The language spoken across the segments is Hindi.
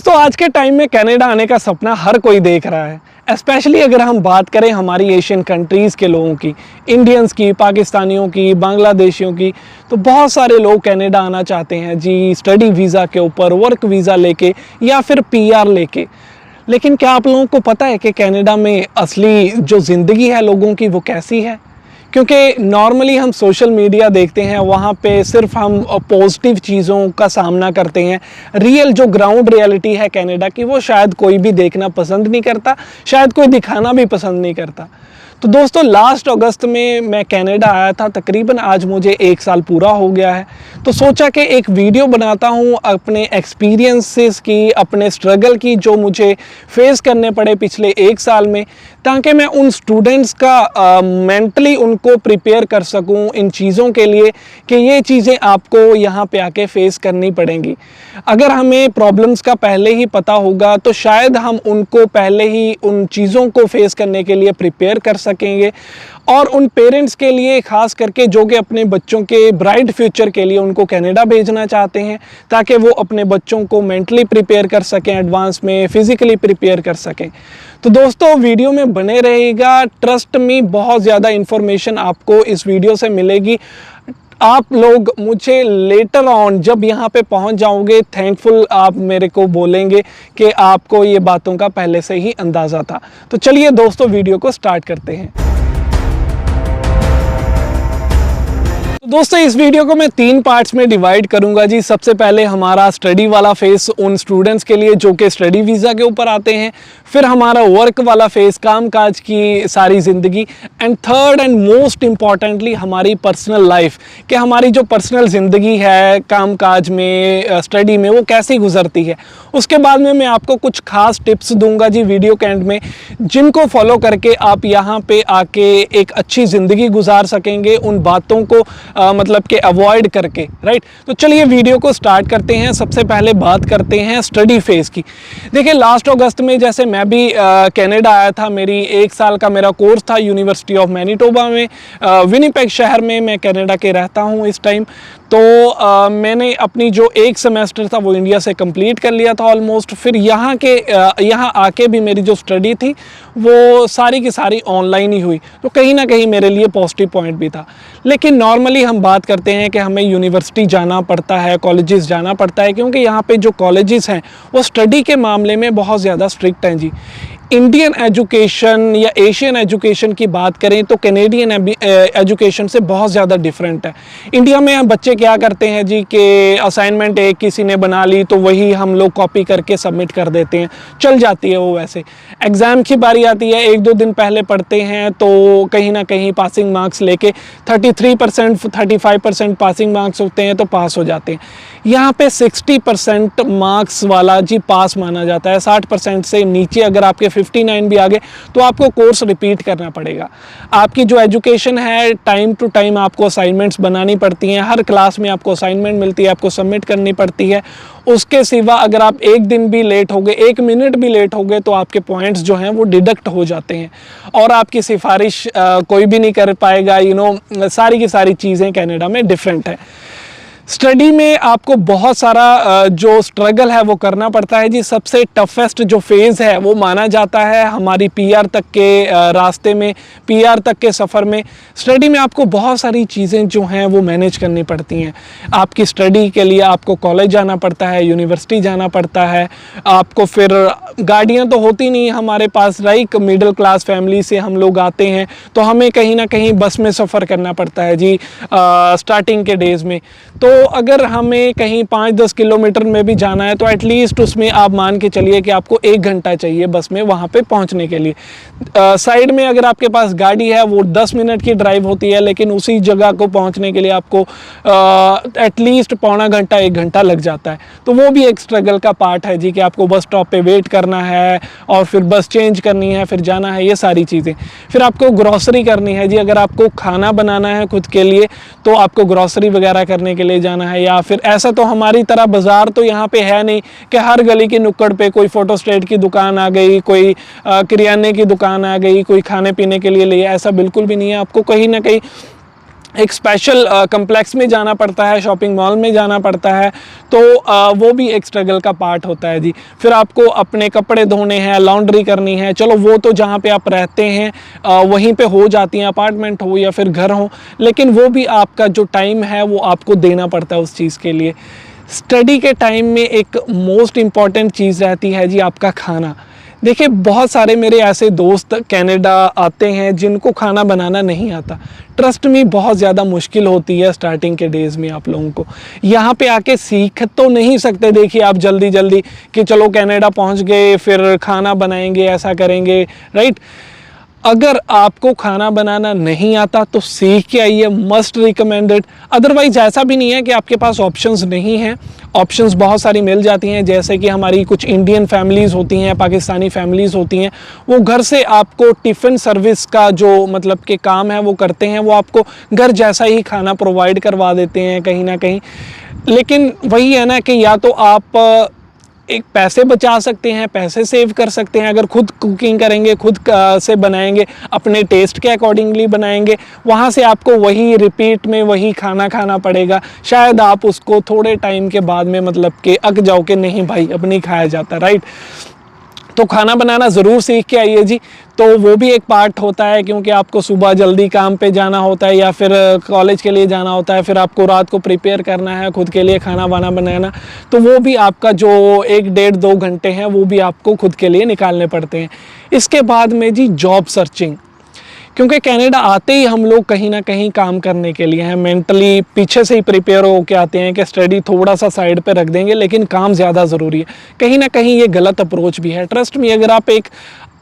दोस्तों आज के टाइम में कनाडा आने का सपना हर कोई देख रहा है। स्पेशली अगर हम बात करें हमारी एशियन कंट्रीज़ के लोगों की, इंडियंस की, पाकिस्तानियों की, बांग्लादेशियों की, तो बहुत सारे लोग कनाडा आना चाहते हैं जी, स्टडी वीज़ा के ऊपर, वर्क वीज़ा लेके या फिर पीआर लेके। लेकिन क्या आप लोगों को पता है कि कनाडा में असली जो ज़िंदगी है लोगों की वो कैसी है? क्योंकि नॉर्मली हम सोशल मीडिया देखते हैं, वहाँ पे सिर्फ हम पॉजिटिव चीज़ों का सामना करते हैं। रियल जो ग्राउंड रियलिटी है कनाडा की वो शायद कोई भी देखना पसंद नहीं करता, शायद कोई दिखाना भी पसंद नहीं करता। तो दोस्तों लास्ट अगस्त में मैं कनाडा आया था, तकरीबन आज मुझे 1 साल पूरा हो गया है। तो सोचा कि एक वीडियो बनाता हूँ अपने एक्सपीरियंसेस की, अपने स्ट्रगल की जो मुझे फेस करने पड़े पिछले 1 साल में, ताकि मैं उन स्टूडेंट्स का मेंटली उनको प्रिपेयर कर सकूं इन चीज़ों के लिए कि ये चीज़ें आपको यहाँ पे आके फेस करनी पड़ेंगी। अगर हमें प्रॉब्लम्स का पहले ही पता होगा तो शायद हम उनको पहले ही उन चीज़ों को फेस करने के लिए प्रिपेयर कर सकेंगे। और उन पेरेंट्स के लिए ख़ास करके जो कि अपने बच्चों के ब्राइट फ्यूचर के लिए उनको कनाडा भेजना चाहते हैं, ताकि वो अपने बच्चों को मेंटली प्रिपेयर कर सकें, एडवांस में फिज़िकली प्रिपेयर कर सकें। तो दोस्तों वीडियो में बने रहेगा, ट्रस्ट मी बहुत ज़्यादा इन्फॉर्मेशन आपको इस वीडियो से मिलेगी। आप लोग मुझे लेटर ऑन जब यहाँ पे पहुँच जाओगे थैंकफुल आप मेरे को बोलेंगे कि आपको ये बातों का पहले से ही अंदाज़ा था। तो चलिए दोस्तों वीडियो को स्टार्ट करते हैं। दोस्तों इस वीडियो को मैं 3 पार्ट्स में डिवाइड करूंगा जी। सबसे पहले हमारा स्टडी वाला फेस उन स्टूडेंट्स के लिए जो कि स्टडी वीज़ा के ऊपर आते हैं, फिर हमारा वर्क वाला फेस, काम काज की सारी ज़िंदगी, and third and most importantly हमारी पर्सनल लाइफ, कि हमारी जो पर्सनल ज़िंदगी है काम काज में, स्टडी में, वो कैसी गुजरती है। उसके बाद में मैं आपको कुछ खास टिप्स दूंगा जी वीडियो के एंड में, जिनको फॉलो करके आप यहाँ पे आके एक अच्छी ज़िंदगी गुजार सकेंगे, उन बातों को मतलब कि अवॉइड करके, राइट। तो चलिए वीडियो को स्टार्ट करते हैं। सबसे पहले बात करते हैं स्टडी फेज की। देखिए लास्ट अगस्त में जैसे मैं भी कनाडा आया था, मेरी 1 साल का मेरा कोर्स था यूनिवर्सिटी ऑफ मैनिटोबा में, विनिपेग शहर में मैं कनाडा के रहता हूँ इस टाइम। तो मैंने अपनी जो 1 सेमेस्टर था वो इंडिया से कंप्लीट कर लिया था ऑलमोस्ट। फिर यहाँ आके भी मेरी जो स्टडी थी वो सारी की सारी ऑनलाइन ही हुई, तो कहीं ना कहीं मेरे लिए पॉजिटिव पॉइंट भी था। लेकिन नॉर्मली हम बात करते हैं कि हमें यूनिवर्सिटी जाना पड़ता है, कॉलेजेस जाना पड़ता है, क्योंकि यहाँ पे जो कॉलेजेस हैं वो स्टडी के मामले में बहुत ज़्यादा स्ट्रिक्ट हैं जी। इंडियन एजुकेशन या एशियन एजुकेशन की बात करें तो कैनेडियन एजुकेशन से बहुत ज़्यादा डिफरेंट है। इंडिया में बच्चे क्या करते हैं जी कि असाइनमेंट एक किसी ने बना ली तो वही हम लोग कॉपी करके सबमिट कर देते हैं, चल जाती है वो। वैसे एग्ज़ाम की बारी आती है, 1-2 दिन पहले पढ़ते हैं तो कहीं ना कहीं पासिंग मार्क्स लेके 33% 35% पासिंग मार्क्स होते हैं तो पास हो जाते हैं। यहाँ पे 60% मार्क्स वाला जी पास माना जाता है। 60% से नीचे अगर आपके 59 भी आ गए तो आपको कोर्स रिपीट करना पड़ेगा। आपकी जो एजुकेशन है टाइम टू टाइम आपको असाइनमेंट्स बनानी पड़ती हैं, हर क्लास में आपको असाइनमेंट मिलती है, आपको सबमिट करनी पड़ती है। उसके सिवा अगर आप 1 दिन भी लेट हो गए, 1 मिनट भी लेट हो गए तो आपके पॉइंट्स जो हैं वो डिडक्ट हो जाते हैं और आपकी सिफारिश कोई भी नहीं कर पाएगा। सारी की सारी चीज़ें कनाडा में डिफरेंट है। स्टडी में आपको बहुत सारा जो स्ट्रगल है वो करना पड़ता है जी। सबसे टफेस्ट जो फेज़ है वो माना जाता है हमारी पीआर तक के रास्ते में, पीआर तक के सफ़र में। स्टडी में आपको बहुत सारी चीज़ें जो हैं वो मैनेज करनी पड़ती हैं। आपकी स्टडी के लिए आपको कॉलेज जाना पड़ता है, यूनिवर्सिटी जाना पड़ता है, आपको फिर गाड़ियाँ तो होती नहीं हमारे पास, राइट। मिडिल क्लास फैमिली से हम लोग आते हैं तो हमें कहीं ना कहीं बस में सफ़र करना पड़ता है जी स्टार्टिंग के डेज़ में। तो अगर हमें कहीं 5-10 किलोमीटर में भी जाना है तो एटलीस्ट उसमें आप मान के चलिए कि आपको 1 घंटा चाहिए बस में वहाँ पे पहुँचने के लिए। साइड में अगर आपके पास गाड़ी है वो 10 मिनट की ड्राइव होती है, लेकिन उसी जगह को पहुँचने के लिए आपको एटलीस्ट पौना घंटा 1 घंटा लग जाता है। तो वो भी एक स्ट्रगल का पार्ट है जी कि आपको बस स्टॉप पे वेट करना है और फिर बस चेंज करनी है, फिर जाना है, ये सारी चीज़ें। फिर आपको ग्रॉसरी करनी है जी। अगर आपको खाना बनाना है खुद के लिए तो आपको ग्रॉसरी वगैरह करने के लिए जाना है, या फिर ऐसा तो हमारी तरह बाज़ार तो यहाँ पे है नहीं कि हर गली की नुक्कड़ पे कोई फोटोस्टेट की दुकान आ गई, कोई किराने की दुकान आ गई, कोई खाने पीने के लिए ले, ऐसा बिल्कुल भी नहीं है। आपको कहीं ना कहीं एक स्पेशल कम्प्लेक्स में जाना पड़ता है, शॉपिंग मॉल में जाना पड़ता है, तो वो भी एक स्ट्रगल का पार्ट होता है जी। फिर आपको अपने कपड़े धोने हैं, लॉन्ड्री करनी है, चलो वो तो जहाँ पे आप रहते हैं वहीं पे हो जाती हैं, अपार्टमेंट हो या फिर घर हो, लेकिन वो भी आपका जो टाइम है वो आपको देना पड़ता है उस चीज़ के लिए। स्टडी के टाइम में एक मोस्ट इम्पॉर्टेंट चीज़ रहती है जी आपका खाना। देखिए बहुत सारे मेरे ऐसे दोस्त कनाडा आते हैं जिनको खाना बनाना नहीं आता। ट्रस्ट मी बहुत ज़्यादा मुश्किल होती है स्टार्टिंग के डेज़ में आप लोगों को। यहाँ पे आके सीख तो नहीं सकते देखिए आप जल्दी जल्दी कि चलो कनाडा पहुँच गए फिर खाना बनाएंगे, ऐसा करेंगे, राइट। अगर आपको खाना बनाना नहीं आता तो सीख के आइए, मस्ट रिकमेंडेड। अदरवाइज ऐसा भी नहीं है कि आपके पास ऑप्शंस नहीं हैं, ऑप्शंस बहुत सारी मिल जाती हैं। जैसे कि हमारी कुछ इंडियन फैमिलीज़ होती हैं, पाकिस्तानी फैमिलीज़ होती हैं, वो घर से आपको टिफ़िन सर्विस का जो मतलब के काम है वो करते हैं, वो आपको घर जैसा ही खाना प्रोवाइड करवा देते हैं कहीं ना कहीं। लेकिन वही है ना कि या तो आप एक पैसे बचा सकते हैं, पैसे सेव कर सकते हैं अगर खुद कुकिंग करेंगे, खुद से बनाएंगे, अपने टेस्ट के अकॉर्डिंगली बनाएंगे, वहाँ से आपको वही रिपीट में वही खाना खाना पड़ेगा। शायद आप उसको थोड़े टाइम के बाद में मतलब कि अक जाओ कि नहीं भाई अब नहीं खाया जाता, राइट। तो खाना बनाना ज़रूर सीख के आइए जी। तो वो भी एक पार्ट होता है क्योंकि आपको सुबह जल्दी काम पे जाना होता है या फिर कॉलेज के लिए जाना होता है, फिर आपको रात को प्रिपेयर करना है खुद के लिए खाना वाना बनाना, तो वो भी आपका जो 1-1.5-2 घंटे हैं वो भी आपको खुद के लिए निकालने पड़ते हैं। इसके बाद में जी जॉब सर्चिंग, क्योंकि कनाडा आते ही हम लोग कहीं ना कहीं काम करने के लिए हैं, मेंटली पीछे से ही प्रिपेयर हो के आते हैं कि स्टडी थोड़ा सा साइड पे रख देंगे लेकिन काम ज़्यादा ज़रूरी है। कहीं ना कहीं ये गलत अप्रोच भी है। ट्रस्ट मी, अगर आप एक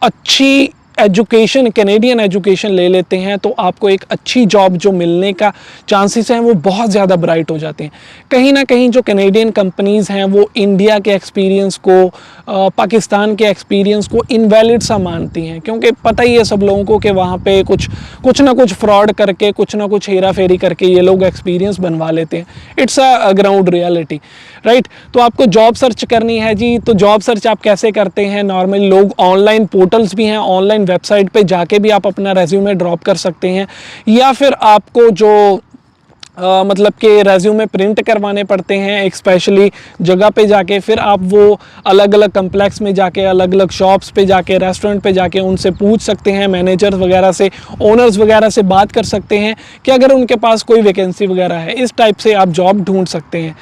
अच्छी एजुकेशन, कैनेडियन एजुकेशन ले लेते हैं तो आपको एक अच्छी जॉब जो मिलने का चांसेस हैं वो बहुत ज़्यादा ब्राइट हो जाते हैं। कहीं ना कहीं जो कैनेडियन कंपनीज़ हैं वो इंडिया के एक्सपीरियंस को, पाकिस्तान के एक्सपीरियंस को इनवैलिड सा मानती हैं, क्योंकि पता ही है सब लोगों को कि वहाँ पे कुछ ना कुछ फ्रॉड करके, कुछ ना कुछ हेरा फेरी करके ये लोग एक्सपीरियंस बनवा लेते हैं। It's a ground reality, right. तो आपको जॉब सर्च करनी है जी, तो जॉब सर्च आप कैसे करते हैं? नॉर्मली लोग ऑनलाइन पोर्टल्स भी हैं, ऑनलाइन वेबसाइट पे जाके भी आप अपना रेज्यूमे ड्रॉप कर सकते हैं, या फिर आपको जो मतलब कि रेज्यूमे प्रिंट करवाने पड़ते हैं एक स्पेशली जगह पे जाके, फिर आप वो अलग अलग कम्प्लेक्स में जाके, अलग अलग शॉप्स पे जाके, रेस्टोरेंट पे जाके उनसे पूछ सकते हैं, मैनेजर्स वगैरह से, ओनर्स वगैरह से बात कर सकते हैं कि अगर उनके पास कोई वैकेंसी वगैरह है। इस टाइप से आप जॉब ढूंढ सकते हैं।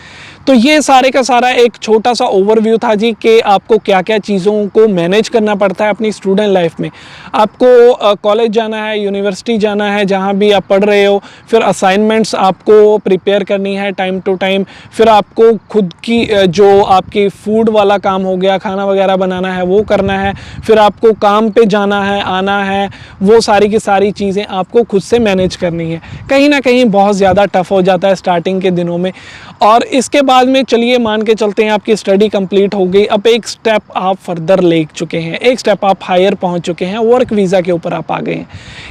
तो ये सारे का सारा एक छोटा सा ओवरव्यू था जी कि आपको क्या क्या चीज़ों को मैनेज करना पड़ता है अपनी स्टूडेंट लाइफ में। आपको कॉलेज जाना है, यूनिवर्सिटी जाना है, जहाँ भी आप पढ़ रहे हो, फिर असाइनमेंट्स आपको प्रिपेयर करनी है टाइम टू टाइम, फिर आपको खुद की जो आपकी फूड वाला काम हो गया, खाना वगैरह बनाना है वो करना है, फिर आपको काम पे जाना है, आना है, वो सारी की सारी चीज़ें आपको खुद से मैनेज करनी है। कहीं ना कहीं बहुत ज़्यादा टफ हो जाता है स्टार्टिंग के दिनों में। और इसके बाद में चलिए मान के चलते हैं आपकी स्टडी कंप्लीट हो गई, अब एक स्टेप आप फर्दर ले चुके हैं, एक स्टेप आप हायर पहुंच चुके हैं, वर्क वीज़ा के ऊपर आप आ गए हैं।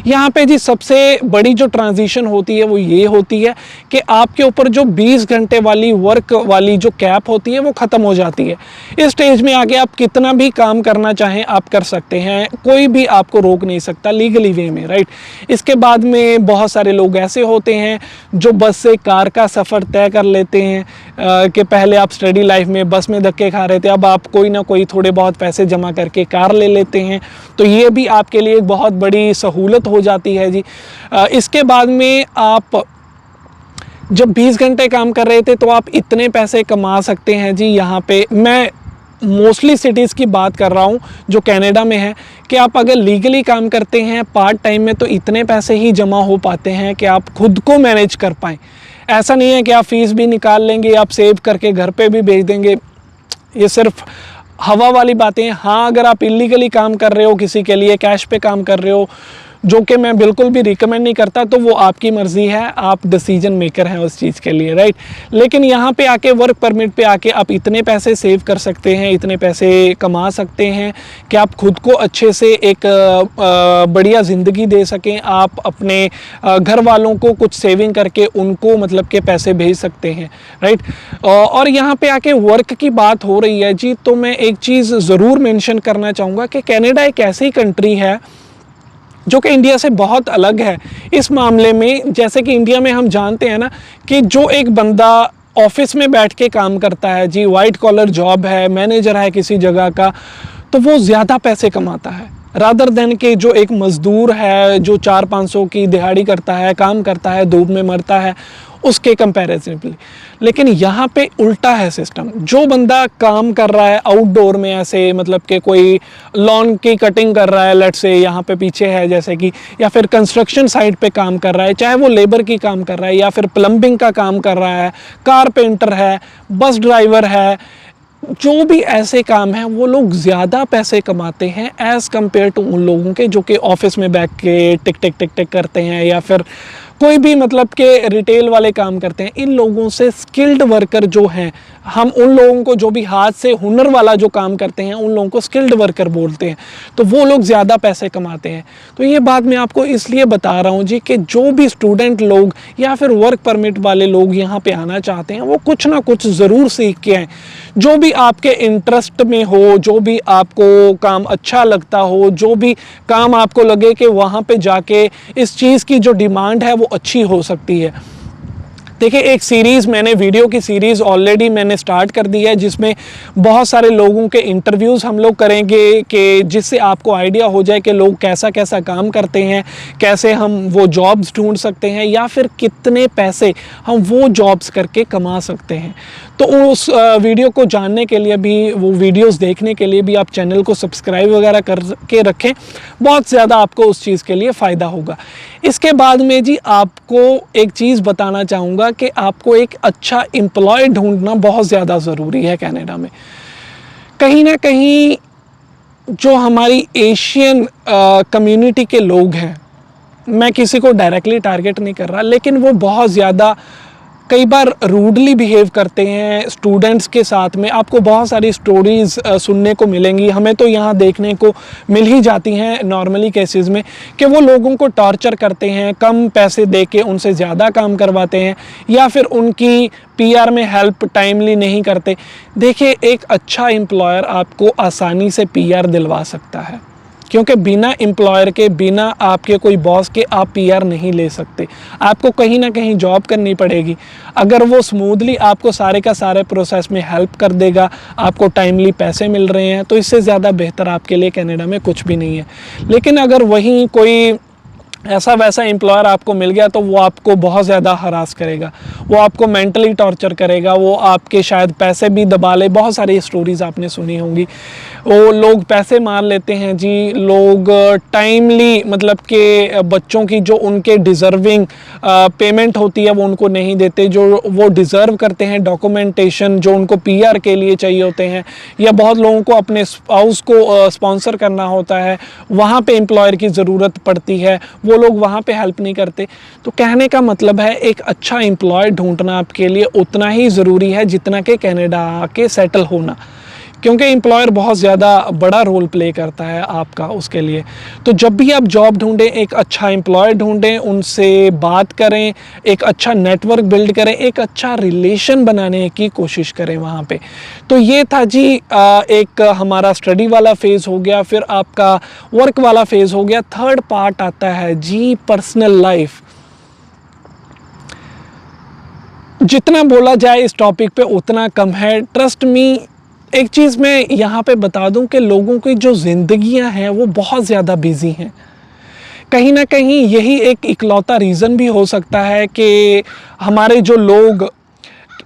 यहाँ पे जी सबसे बड़ी जो ट्रांजिशन होती है वो ये होती है कि आपके ऊपर जो 20 घंटे वाली वर्क वाली जो कैप होती है वो ख़त्म हो जाती है। इस स्टेज में आके आप कितना भी काम करना चाहें आप कर सकते हैं, कोई भी आपको रोक नहीं सकता लीगली वे में, राइट। इसके बाद में बहुत सारे लोग ऐसे होते हैं जो बस से कार का सफ़र तय कर लेते हैं कि पहले आप स्टडी लाइफ में बस में धक्के खा रहे थे, अब आप कोई ना कोई थोड़े बहुत पैसे जमा करके कार ले लेते हैं, तो ये भी आपके लिए एक बहुत बड़ी सहूलत हो जाती है जी। इसके बाद में आप जब 20 घंटे काम कर रहे थे तो आप इतने पैसे कमा सकते हैं जी। यहाँ पे मैं मोस्टली सिटीज़ की बात कर रहा हूँ जो कनाडा में है, कि आप अगर लीगली काम करते हैं पार्ट टाइम में तो इतने पैसे ही जमा हो पाते हैं कि आप खुद को मैनेज कर पाएँ। ऐसा नहीं है कि आप फ़ीस भी निकाल लेंगे, आप सेव करके घर पे भी भेज देंगे, ये सिर्फ हवा वाली बातें। हाँ, अगर आप इलीगली काम कर रहे हो, किसी के लिए कैश पे काम कर रहे हो, जो कि मैं बिल्कुल भी रिकमेंड नहीं करता, तो वो आपकी मर्ज़ी है, आप डिसीजन मेकर हैं उस चीज़ के लिए, राइट। लेकिन यहाँ पे आके वर्क परमिट पे आके आप इतने पैसे सेव कर सकते हैं, इतने पैसे कमा सकते हैं कि आप खुद को अच्छे से एक बढ़िया ज़िंदगी दे सकें। आप अपने घर वालों को कुछ सेविंग करके उनको मतलब के पैसे भेज सकते हैं, राइट। और यहाँ पे आके वर्क की बात हो रही है जी, तो मैं एक चीज़ ज़रूर मेंशन करना चाहूँगा कि कनाडा एक ऐसी कंट्री है जो कि इंडिया से बहुत अलग है इस मामले में। जैसे कि इंडिया में हम जानते हैं ना कि जो एक बंदा ऑफिस में बैठ के काम करता है जी, वाइट कॉलर जॉब है, मैनेजर है किसी जगह का, तो वो ज़्यादा पैसे कमाता है रादर देन कि जो एक मज़दूर है जो 400-500 की दिहाड़ी करता है, काम करता है, धूप में मरता है, उसके कंपैरेटिवली। लेकिन यहाँ पे उल्टा है सिस्टम। जो बंदा काम कर रहा है आउटडोर में, ऐसे मतलब कि कोई लॉन की कटिंग कर रहा है, लेट्स से यहाँ पे पीछे है जैसे कि, या फिर कंस्ट्रक्शन साइट पे काम कर रहा है, चाहे वो लेबर की काम कर रहा है या फिर प्लम्बिंग का काम कर रहा है, कारपेंटर है, बस ड्राइवर है, जो भी ऐसे काम हैं वो लोग ज़्यादा पैसे कमाते हैं एज़ कम्पेयर टू उन लोगों के जो कि ऑफिस में बैठ के टिक टिक टिक टिक करते हैं या फिर कोई भी मतलब के रिटेल वाले काम करते हैं। इन लोगों से स्किल्ड वर्कर जो हैं, हम उन लोगों को जो भी हाथ से हुनर वाला जो काम करते हैं उन लोगों को स्किल्ड वर्कर बोलते हैं, तो वो लोग ज़्यादा पैसे कमाते हैं। तो ये बात मैं आपको इसलिए बता रहा हूँ जी कि जो भी स्टूडेंट लोग या फिर वर्क परमिट वाले लोग यहाँ पे आना चाहते हैं वो कुछ ना कुछ ज़रूर सीख के आएँ। जो भी आपके इंटरेस्ट में हो, जो भी आपको काम अच्छा लगता हो, जो भी काम आपको लगे कि वहाँ पे जाके इस चीज़ की जो डिमांड है वो अच्छी हो सकती है। देखिए, एक सीरीज़ मैंने वीडियो की सीरीज़ ऑलरेडी मैंने स्टार्ट कर दी है जिसमें बहुत सारे लोगों के इंटरव्यूज़ हम लोग करेंगे कि जिससे आपको आइडिया हो जाए कि लोग कैसा कैसा काम करते हैं, कैसे हम वो जॉब्स ढूंढ सकते हैं या फिर कितने पैसे हम वो जॉब्स करके कमा सकते हैं। तो उस वीडियो को जानने के लिए भी, वो वीडियोस देखने के लिए भी आप चैनल को सब्सक्राइब वगैरह कर के रखें, बहुत ज़्यादा आपको उस चीज़ के लिए फ़ायदा होगा। इसके बाद में जी आपको एक चीज़ बताना चाहूँगा कि आपको एक अच्छा एम्प्लॉय ढूंढना बहुत ज़्यादा ज़रूरी है कनाडा में। कहीं ना कहीं जो हमारी एशियन कम्युनिटी के लोग हैं, मैं किसी को डायरेक्टली टारगेट नहीं कर रहा, लेकिन वो बहुत ज़्यादा कई बार रूडली बिहेव करते हैं स्टूडेंट्स के साथ में। आपको बहुत सारी स्टोरीज़ सुनने को मिलेंगी, हमें तो यहाँ देखने को मिल ही जाती हैं नॉर्मली केसेस में, कि वो लोगों को टॉर्चर करते हैं, कम पैसे दे के उनसे ज़्यादा काम करवाते हैं या फिर उनकी पीआर में हेल्प टाइमली नहीं करते। देखिए, एक अच्छा एम्प्लॉयर आपको आसानी से पीआर दिलवा सकता है, क्योंकि बिना एम्प्लॉयर के, बिना आपके कोई बॉस के आप पीआर नहीं ले सकते। आपको कहीं ना कहीं जॉब करनी पड़ेगी। अगर वो स्मूथली आपको सारे का सारे प्रोसेस में हेल्प कर देगा, आपको टाइमली पैसे मिल रहे हैं, तो इससे ज़्यादा बेहतर आपके लिए कनाडा में कुछ भी नहीं है। लेकिन अगर वहीं कोई ऐसा वैसा एम्प्लॉयर आपको मिल गया तो वो आपको बहुत ज़्यादा हरास करेगा, वो आपको मेंटली टॉर्चर करेगा, वो आपके शायद पैसे भी दबा ले। बहुत सारी स्टोरीज़ आपने सुनी होंगी, वो लोग पैसे मार लेते हैं जी, लोग टाइमली मतलब कि बच्चों की जो उनके डिज़र्विंग पेमेंट होती है वो उनको नहीं देते, जो वो डिज़र्व करते हैं, डॉक्यूमेंटेशन जो उनको पीआर के लिए चाहिए होते हैं, या बहुत लोगों को अपने स्पाउस को स्पॉन्सर करना होता है, वहाँ पे एम्प्लॉयर की ज़रूरत पड़ती है, वो लोग वहाँ पे हेल्प नहीं करते। तो कहने का मतलब है, एक अच्छा एम्प्लॉय ढूंढना आपके लिए उतना ही ज़रूरी है जितना कि कनाडा आके सेटल होना, क्योंकि एम्प्लॉयर बहुत ज़्यादा बड़ा रोल प्ले करता है आपका उसके लिए। तो जब भी आप जॉब ढूंढें, एक अच्छा एम्प्लॉय ढूंढें, उनसे बात करें, एक अच्छा नेटवर्क बिल्ड करें, एक अच्छा रिलेशन बनाने की कोशिश करें वहाँ पे। तो ये था जी एक हमारा स्टडी वाला फेज़ हो गया, फिर आपका वर्क वाला फेज़ हो गया। थर्ड पार्ट आता है जी पर्सनल लाइफ। जितना बोला जाए इस टॉपिक पे उतना कम है, ट्रस्ट मी। एक चीज़ मैं यहाँ पे बता दूं कि लोगों की जो ज़िंदगियाँ हैं वो बहुत ज़्यादा बिजी हैं। कहीं ना कहीं यही एक इकलौता रीज़न भी हो सकता है कि हमारे जो लोग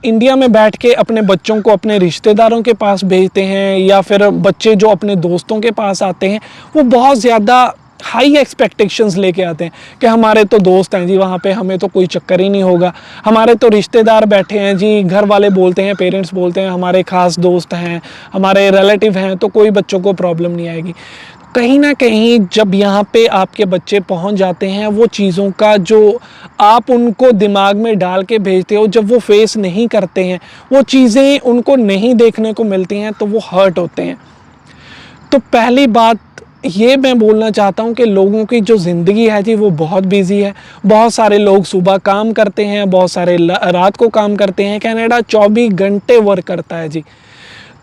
इंडिया में बैठ के अपने बच्चों को अपने रिश्तेदारों के पास भेजते हैं, या फिर बच्चे जो अपने दोस्तों के पास आते हैं, वो बहुत ज़्यादा हाई एक्सपेक्टेशंस लेके आते हैं कि हमारे तो दोस्त हैं जी वहाँ पे, हमें तो कोई चक्कर ही नहीं होगा, हमारे तो रिश्तेदार बैठे हैं जी, घर वाले बोलते हैं, पेरेंट्स बोलते हैं, हमारे ख़ास दोस्त हैं, हमारे रिलेटिव हैं, तो कोई बच्चों को प्रॉब्लम नहीं आएगी। कहीं ना कहीं जब यहाँ पे आपके बच्चे पहुँच जाते हैं, वो चीज़ों का जो आप उनको दिमाग में डाल के भेजते हो, जब वो फेस नहीं करते हैं, वो चीज़ें उनको नहीं देखने को मिलती हैं, तो वो हर्ट होते हैं। तो पहली बात ये मैं बोलना चाहता हूँ कि लोगों की जो ज़िंदगी है जी वो बहुत बिजी है। बहुत सारे लोग सुबह काम करते हैं, बहुत सारे रात को काम करते हैं। कनाडा 24 घंटे वर्क करता है जी।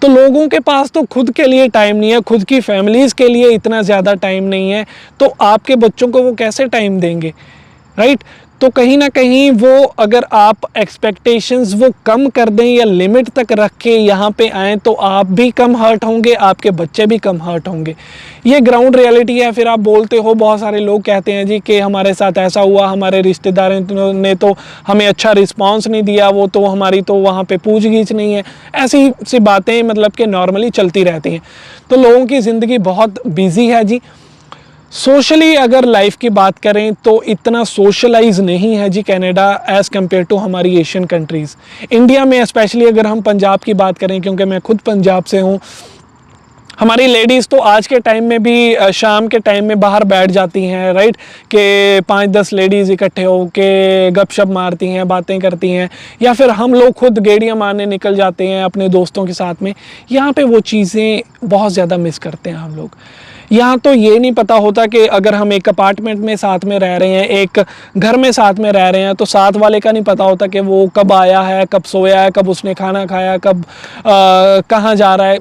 तो लोगों के पास तो खुद के लिए टाइम नहीं है, खुद की फैमिलीज़ के लिए इतना ज़्यादा टाइम नहीं है, तो आपके बच्चों को वो कैसे टाइम देंगे, राइट। तो कहीं ना कहीं वो, अगर आप एक्सपेक्टेशंस वो कम कर दें या लिमिट तक रख के यहाँ पे आएँ, तो आप भी कम हर्ट होंगे, आपके बच्चे भी कम हर्ट होंगे। ये ग्राउंड रियलिटी है। फिर आप बोलते हो, बहुत सारे लोग कहते हैं जी कि हमारे साथ ऐसा हुआ, हमारे रिश्तेदारों ने तो हमें अच्छा रिस्पांस नहीं दिया, वो तो हमारी तो वहाँ पे पूछ-गीछ नहीं है। ऐसी सी बातें मतलब कि नॉर्मली चलती रहती हैं। तो लोगों की ज़िंदगी बहुत बिजी है जी। सोशली अगर लाइफ की बात करें तो इतना सोशलाइज नहीं है जी कनाडा एज़ कम्पेयर टू हमारी एशियन कंट्रीज़। इंडिया में स्पेशली अगर हम पंजाब की बात करें, क्योंकि मैं खुद पंजाब से हूँ, हमारी लेडीज़ तो आज के टाइम में भी शाम के टाइम में बाहर बैठ जाती हैं, राइट, कि 5-10 लेडीज़ इकट्ठे हो के गपशप मारती हैं, बातें करती हैं, या फिर हम लोग खुद गेड़ियाँ मारने निकल जाते हैं अपने दोस्तों के साथ में। यहाँ पे वो चीज़ें बहुत ज़्यादा मिस करते हैं हम लोग। यहाँ तो ये नहीं पता होता कि अगर हम एक अपार्टमेंट में साथ में रह रहे हैं, एक घर में साथ में रह रहे हैं, तो साथ वाले का नहीं पता होता कि वो कब आया है, कब सोया है, कब उसने खाना खाया, कब कहाँ जा रहा है।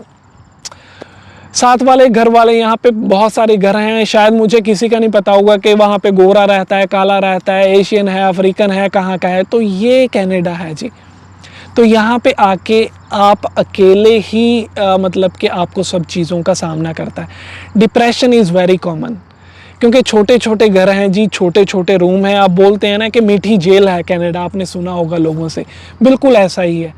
साथ वाले घर वाले, यहाँ पे बहुत सारे घर हैं, शायद मुझे किसी का नहीं पता होगा कि वहाँ पे गोरा रहता है, काला रहता है, एशियन है, अफ्रीकन है, कहाँ का है। तो ये कनाडा है जी। तो यहाँ पे आके आप अकेले ही मतलब कि आपको सब चीज़ों का सामना करता है। डिप्रेशन इज़ वेरी कॉमन, क्योंकि छोटे छोटे घर हैं जी, छोटे छोटे रूम हैं। आप बोलते हैं ना कि मीठी जेल है कनाडा, आपने सुना होगा लोगों से, बिल्कुल ऐसा ही है।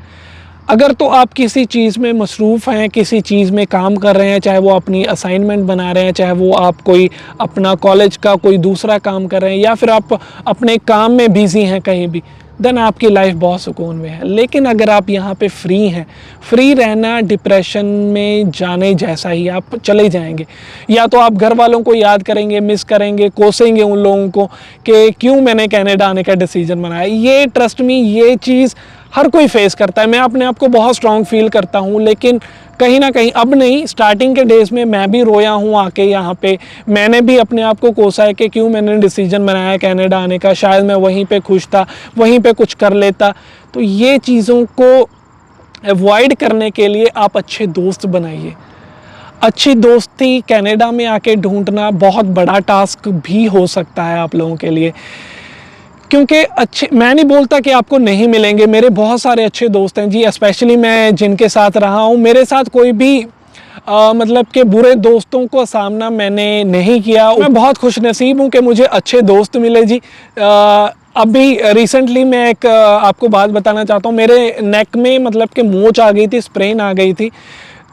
अगर तो आप किसी चीज़ में मसरूफ़ हैं, किसी चीज़ में काम कर रहे हैं, चाहे वो अपनी असाइनमेंट बना रहे हैं, चाहे वो आप कोई अपना कॉलेज का कोई दूसरा काम कर रहे हैं, या फिर आप अपने काम में बिज़ी हैं कहीं भी, देन आपकी लाइफ बहुत सुकून में है। लेकिन अगर आप यहाँ पे फ्री हैं, फ्री रहना डिप्रेशन में जाने जैसा ही, आप चले जाएंगे। या तो आप घर वालों को याद करेंगे, मिस करेंगे, कोसेंगे उन लोगों को कि क्यों मैंने कनाडा आने का डिसीजन बनाया। ये ट्रस्ट मी, ये चीज़ हर कोई फेस करता है। मैं अपने आप को बहुत स्ट्रॉन्ग फील करता हूँ, लेकिन कहीं ना कहीं, अब नहीं, स्टार्टिंग के डेज़ में मैं भी रोया हूँ आके यहाँ पे। मैंने भी अपने आप को कोसा है कि क्यों मैंने डिसीजन बनाया कनाडा आने का, शायद मैं वहीं पे खुश था, वहीं पे कुछ कर लेता। तो ये चीज़ों को अवॉइड करने के लिए आप अच्छे दोस्त बनाइए। अच्छी दोस्ती कनाडा में आके ढूंढना बहुत बड़ा टास्क भी हो सकता है आप लोगों के लिए, क्योंकि अच्छे, मैं नहीं बोलता कि आपको नहीं मिलेंगे। मेरे बहुत सारे अच्छे दोस्त हैं जी, स्पेशली मैं जिनके साथ रहा हूँ, मेरे साथ कोई भी मतलब कि बुरे दोस्तों को सामना मैंने नहीं किया। मैं बहुत खुश नसीब हूँ कि मुझे अच्छे दोस्त मिले जी। अभी रिसेंटली मैं एक आपको बात बताना चाहता हूँ। मेरे नेक में मतलब कि मोच आ गई थी, स्प्रेन आ गई थी।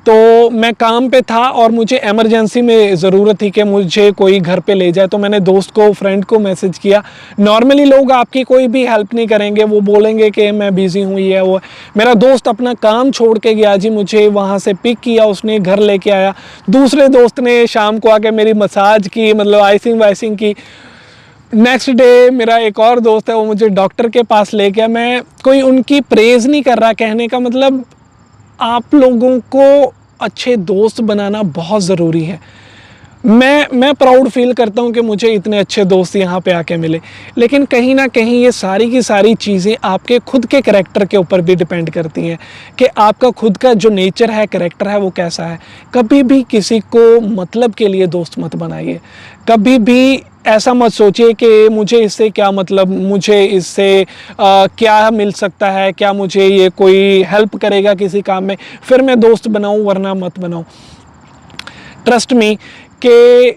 तो मैं काम पे था और मुझे इमरजेंसी में ज़रूरत थी कि मुझे कोई घर पे ले जाए। तो मैंने दोस्त को, फ्रेंड को मैसेज किया। नॉर्मली लोग आपकी कोई भी हेल्प नहीं करेंगे, वो बोलेंगे कि मैं बिज़ी हूँ, ये वो। मेरा दोस्त अपना काम छोड़ के गया जी, मुझे वहाँ से पिक किया, उसने घर लेके आया। दूसरे दोस्त ने शाम को आके मेरी मसाज की, मतलब आइसिंग वाइसिंग की। नेक्स्ट डे मेरा एक और दोस्त है, वो मुझे डॉक्टर के पास ले गया। मैं कोई उनकी प्रेज़ नहीं कर रहा, कहने का मतलब आप लोगों को अच्छे दोस्त बनाना बहुत ज़रूरी है। मैं प्राउड फील करता हूँ कि मुझे इतने अच्छे दोस्त यहाँ पे आके मिले। लेकिन कहीं ना कहीं ये सारी की सारी चीज़ें आपके खुद के करैक्टर के ऊपर भी डिपेंड करती हैं कि आपका खुद का जो नेचर है, करैक्टर है, वो कैसा है। कभी भी किसी को मतलब के लिए दोस्त मत बनाइए। कभी भी ऐसा मत सोचिए कि मुझे इससे क्या मतलब, मुझे इससे क्या मिल सकता है, क्या मुझे ये कोई हेल्प करेगा किसी काम में, फिर मैं दोस्त बनाऊं, वरना मत बनाऊं। ट्रस्ट मी कि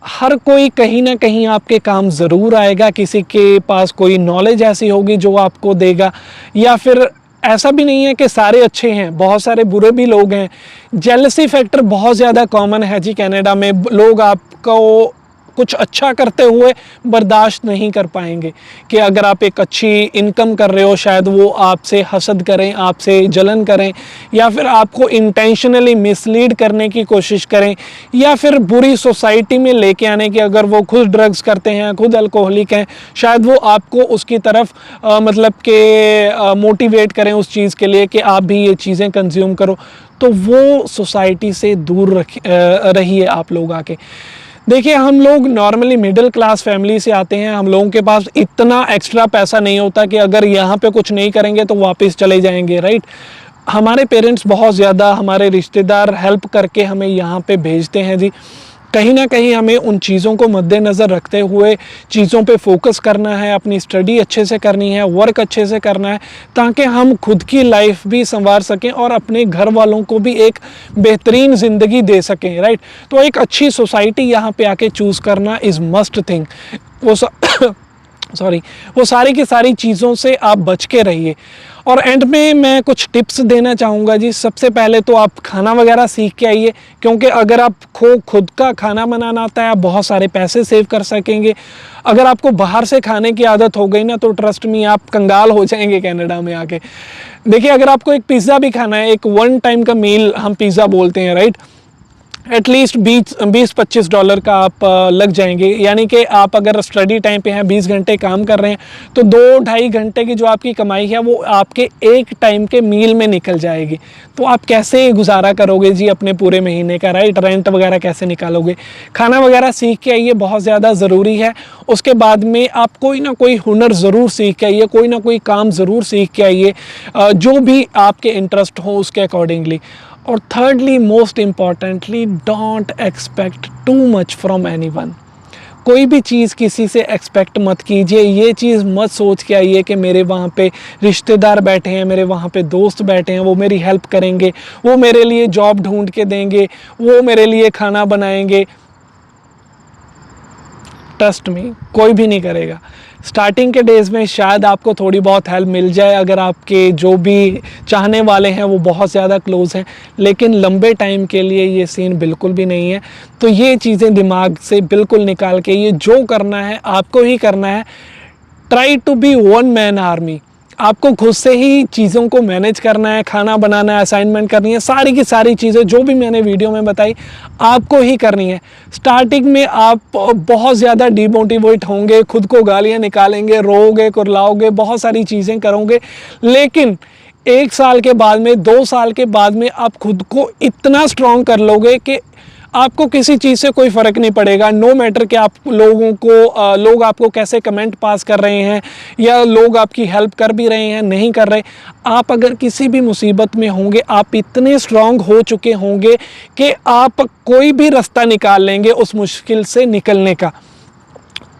हर कोई कहीं ना कहीं आपके काम ज़रूर आएगा। किसी के पास कोई नॉलेज ऐसी होगी जो आपको देगा, या फिर ऐसा भी नहीं है कि सारे अच्छे हैं, बहुत सारे बुरे भी लोग हैं। जेलसी फैक्टर बहुत ज़्यादा कॉमन है जी कनाडा में। लोग आपको कुछ अच्छा करते हुए बर्दाश्त नहीं कर पाएंगे कि अगर आप एक अच्छी इनकम कर रहे हो, शायद वो आपसे हसद करें, आपसे जलन करें, या फिर आपको इंटेंशनली मिसलीड करने की कोशिश करें, या फिर बुरी सोसाइटी में लेके आने की। अगर वो खुद ड्रग्स करते हैं, खुद अल्कोहलिक हैं, शायद वो आपको उसकी तरफ मतलब कि मोटिवेट करें उस चीज़ के लिए कि आप भी ये चीज़ें कंज्यूम करो। तो वो सोसाइटी से दूर रहिए आप लोग आके। देखिए, हम लोग नॉर्मली मिडिल क्लास फैमिली से आते हैं। हम लोगों के पास इतना एक्स्ट्रा पैसा नहीं होता कि अगर यहाँ पे कुछ नहीं करेंगे तो वापस चले जाएंगे, राइट। हमारे पेरेंट्स बहुत ज़्यादा, हमारे रिश्तेदार हेल्प करके हमें यहाँ पे भेजते हैं जी। कहीं ना कहीं हमें उन चीज़ों को मद्देनज़र रखते हुए चीज़ों पे फोकस करना है, अपनी स्टडी अच्छे से करनी है, वर्क अच्छे से करना है, ताकि हम खुद की लाइफ भी संवार सकें और अपने घर वालों को भी एक बेहतरीन ज़िंदगी दे सकें, राइट। तो एक अच्छी सोसाइटी यहाँ पे आके चूज़ करना इज़ मस्ट थिंग। वो वो सारी की सारी चीज़ों से आप बच के रहिए। और एंड में मैं कुछ टिप्स देना चाहूँगा जी। सबसे पहले तो आप खाना वगैरह सीख के आइए, क्योंकि अगर आपको खुद का खाना बनाना आता है, आप बहुत सारे पैसे सेव कर सकेंगे। अगर आपको बाहर से खाने की आदत हो गई ना, तो ट्रस्ट मी आप कंगाल हो जाएंगे कनाडा में आके। देखिए, अगर आपको एक पिज़्ज़ा भी खाना है, एक वन टाइम का मील हम पिज़्ज़ा बोलते हैं, राइट, एटलीस्ट $20-25 का आप लग जाएंगे। यानी कि आप अगर स्टडी टाइम पे हैं, 20 घंटे काम कर रहे हैं, तो 2-2.5 घंटे की जो आपकी कमाई है वो आपके एक टाइम के मील में निकल जाएगी। तो आप कैसे गुजारा करोगे जी अपने पूरे महीने का, राइट। रेंट वगैरह कैसे निकालोगे। खाना वगैरह सीख के आइए, बहुत ज़्यादा ज़रूरी है। उसके बाद में आप कोई ना कोई हुनर ज़रूर सीख के आइए, कोई ना कोई काम ज़रूर सीख के आइए, जो भी आपके इंटरेस्ट हो उसके अकॉर्डिंगली। और thirdly, most importantly, don't expect too much from anyone. कोई भी चीज़ किसी से एक्सपेक्ट मत कीजिए। ये चीज़ मत सोच के आइए कि मेरे वहाँ पे रिश्तेदार बैठे हैं, मेरे वहाँ पे दोस्त बैठे हैं, वो मेरी हेल्प करेंगे, वो मेरे लिए जॉब ढूंढ के देंगे, वो मेरे लिए खाना बनाएंगे। ट्रस्ट मी, कोई भी नहीं करेगा। स्टार्टिंग के डेज़ में शायद आपको थोड़ी बहुत हेल्प मिल जाए, अगर आपके जो भी चाहने वाले हैं वो बहुत ज़्यादा क्लोज़ हैं, लेकिन लंबे टाइम के लिए ये सीन बिल्कुल भी नहीं है। तो ये चीज़ें दिमाग से बिल्कुल निकाल के, ये जो करना है आपको ही करना है। Try to be one man army. आपको खुद से ही चीज़ों को मैनेज करना है, खाना बनाना है, असाइनमेंट करनी है, सारी की सारी चीज़ें जो भी मैंने वीडियो में बताई आपको ही करनी है। स्टार्टिंग में आप बहुत ज़्यादा डिमोटिवेट होंगे, खुद को गालियाँ निकालेंगे, रोओगे, कुरलाओगे, बहुत सारी चीज़ें करोगे, लेकिन 1 साल के बाद में, 2 साल के बाद में आप खुद को इतना स्ट्रॉन्ग कर लोगे कि आपको किसी चीज़ से कोई फ़र्क नहीं पड़ेगा। नो मैटर कि आप लोग आपको कैसे कमेंट पास कर रहे हैं, या लोग आपकी हेल्प कर भी रहे हैं, नहीं कर रहे। आप अगर किसी भी मुसीबत में होंगे, आप इतने स्ट्रॉन्ग हो चुके होंगे कि आप कोई भी रास्ता निकाल लेंगे उस मुश्किल से निकलने का।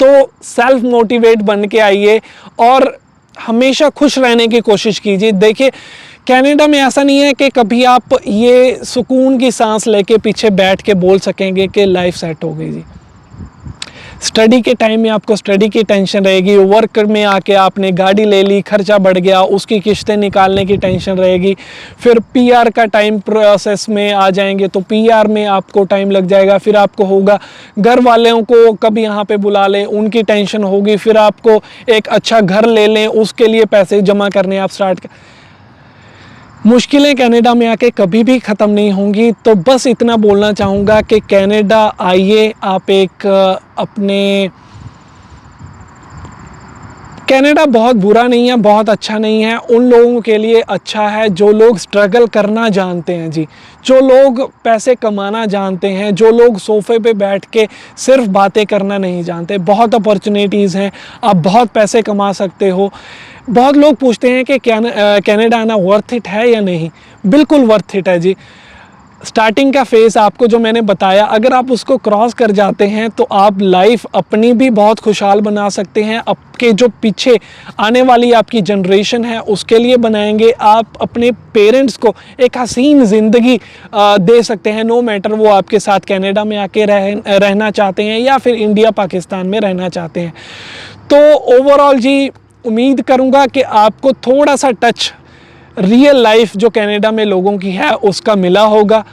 तो सेल्फ मोटिवेट बन के आइए और हमेशा खुश रहने की कोशिश कीजिए। देखिए, कनाडा में ऐसा नहीं है कि कभी आप ये सुकून की सांस लेके पीछे बैठ के बोल सकेंगे कि लाइफ सेट हो गई जी। स्टडी के टाइम में आपको स्टडी की टेंशन रहेगी, वर्क में आके आपने गाड़ी ले ली, खर्चा बढ़ गया, उसकी किस्तें निकालने की टेंशन रहेगी। फिर पीआर का टाइम प्रोसेस में आ जाएंगे तो पीआर में आपको टाइम लग जाएगा। फिर आपको होगा घर वालों को कभी यहाँ पे बुला लें, उनकी टेंशन होगी। फिर आपको एक अच्छा घर ले लें, उसके लिए पैसे जमा करने आप स्टार्ट कर। मुश्किलें कनाडा में आके कभी भी ख़त्म नहीं होंगी। तो बस इतना बोलना चाहूँगा कि कनाडा आइए, आप एक अपने कनाडा बहुत बुरा नहीं है, बहुत अच्छा नहीं है। उन लोगों के लिए अच्छा है जो लोग स्ट्रगल करना जानते हैं जी, जो लोग पैसे कमाना जानते हैं, जो लोग सोफ़े पे बैठ के सिर्फ बातें करना नहीं जानते। बहुत अपॉर्चुनिटीज़ हैं, आप बहुत पैसे कमा सकते हो। बहुत लोग पूछते हैं कि कनाडा आना वर्थ इट है या नहीं। बिल्कुल वर्थ इट है जी। स्टार्टिंग का फेज़ आपको जो मैंने बताया, अगर आप उसको क्रॉस कर जाते हैं तो आप लाइफ अपनी भी बहुत खुशहाल बना सकते हैं, आपके जो पीछे आने वाली आपकी जनरेशन है उसके लिए बनाएंगे। आप अपने पेरेंट्स को एक हसीन ज़िंदगी दे सकते हैं, नो मैटर वो आपके साथ कनाडा में आके रहना चाहते हैं या फिर इंडिया पाकिस्तान में रहना चाहते हैं। तो ओवरऑल जी, उम्मीद करूँगा कि आपको थोड़ा सा टच रियल लाइफ जो कनाडा में लोगों की है उसका मिला होगा।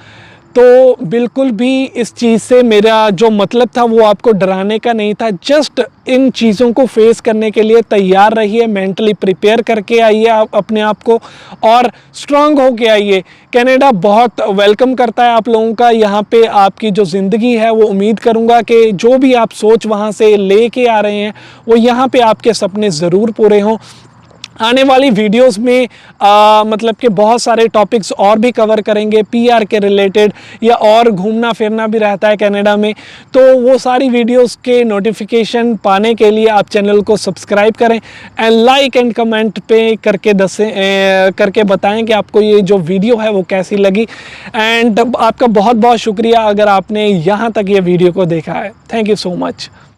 तो बिल्कुल भी इस चीज़ से मेरा जो मतलब था वो आपको डराने का नहीं था। जस्ट इन चीज़ों को फेस करने के लिए तैयार रहिए, मेंटली प्रिपेयर करके आइए आप अपने आप को, और स्ट्रांग होके आइए। कनाडा बहुत वेलकम करता है आप लोगों का। यहाँ पे आपकी जो ज़िंदगी है वो उम्मीद करूँगा कि जो भी आप सोच वहाँ से ले के आ रहे हैं वो यहाँ पे आपके सपने ज़रूर पूरे हों। आने वाली वीडियोस में मतलब कि बहुत सारे टॉपिक्स और भी कवर करेंगे पीआर के रिलेटेड, या और घूमना फिरना भी रहता है कनाडा में। तो वो सारी वीडियोस के नोटिफिकेशन पाने के लिए आप चैनल को सब्सक्राइब करें एंड लाइक एंड कमेंट पे करके बताएं कि आपको ये जो वीडियो है वो कैसी लगी। एंड आपका बहुत बहुत शुक्रिया अगर आपने यहाँ तक ये वीडियो को देखा है। Thank you so much.